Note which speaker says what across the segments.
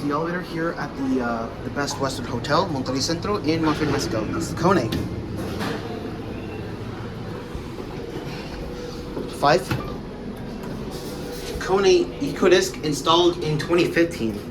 Speaker 1: the elevator here at the Best Western Hotel, Monterrey Centro in Monterrey, Mexico. This is KONE. 5. KONE EcoDisc installed in 2015.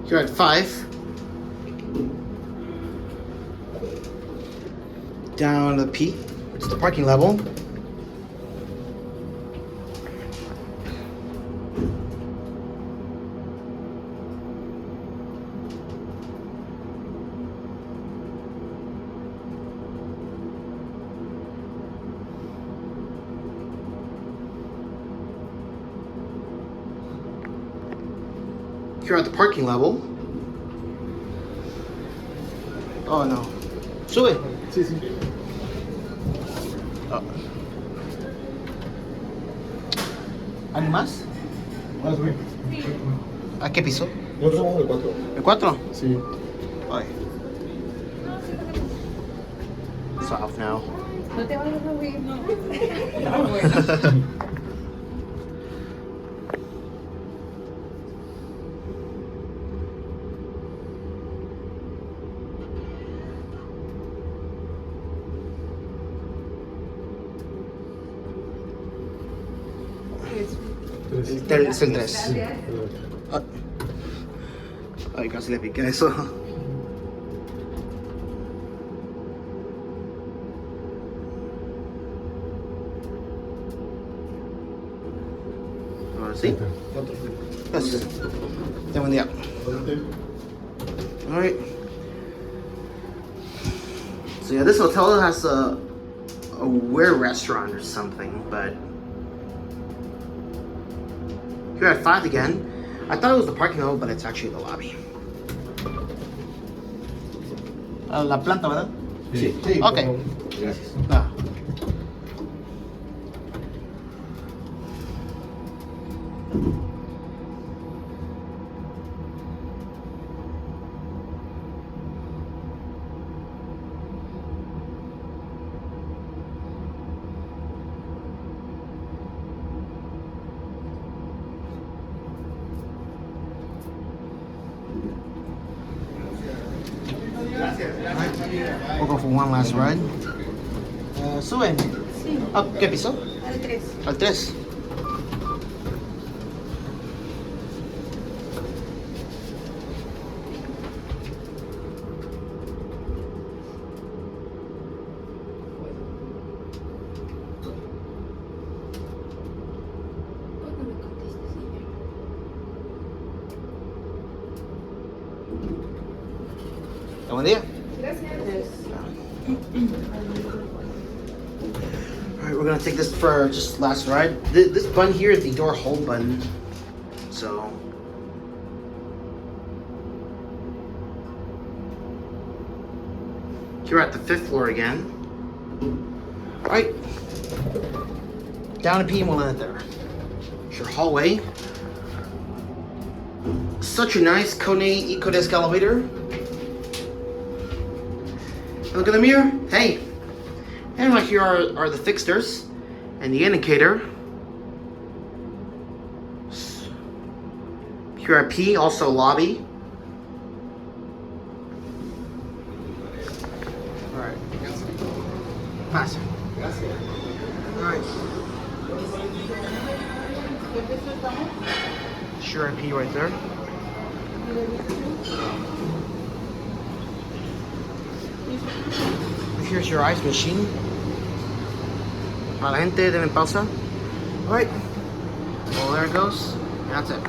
Speaker 1: Here at 5. Down to the P, which is the parking level. Here at the parking level. Oh no. Sube.
Speaker 2: Sí, sí.
Speaker 1: Oh. ¿Alguien más?
Speaker 2: Ah, sí.
Speaker 1: ¿A qué piso?
Speaker 2: Nosotros somos el 4.
Speaker 1: ¿El 4?
Speaker 2: Sí.
Speaker 1: Ay. It's off now.
Speaker 3: No te vayas a subir, no.
Speaker 1: Es el 3. Ay, casi le piqué eso. Ahora sí. Gracias. Ten buen día. Alright. So yeah, this hotel has a weird restaurant or something, but here at 5 again. I thought it was the parking level, but it's actually the lobby. La planta, ¿verdad?
Speaker 2: Sí.
Speaker 1: Okay.
Speaker 2: Gracias.
Speaker 1: Ah. We'll go for one last ride. Suben.
Speaker 3: Sí.
Speaker 1: ¿A qué piso?
Speaker 3: Al 3.
Speaker 1: Al 3. Buen día. Alright, we're gonna take this for just last ride. This button here is the door hold button. So here at the 5th floor again. Alright. Down to P and we'll end it there. It's your hallway. Such a nice KONE EcoDisc elevator. Look in the mirror. Hey. And right here are the fixtures and the indicator. Here at P, also lobby. Alright. Pass. Alright. Sure at P right there. Here's your ice machine. Para la gente, denle pausa. Alright. Well, there it goes. That's it.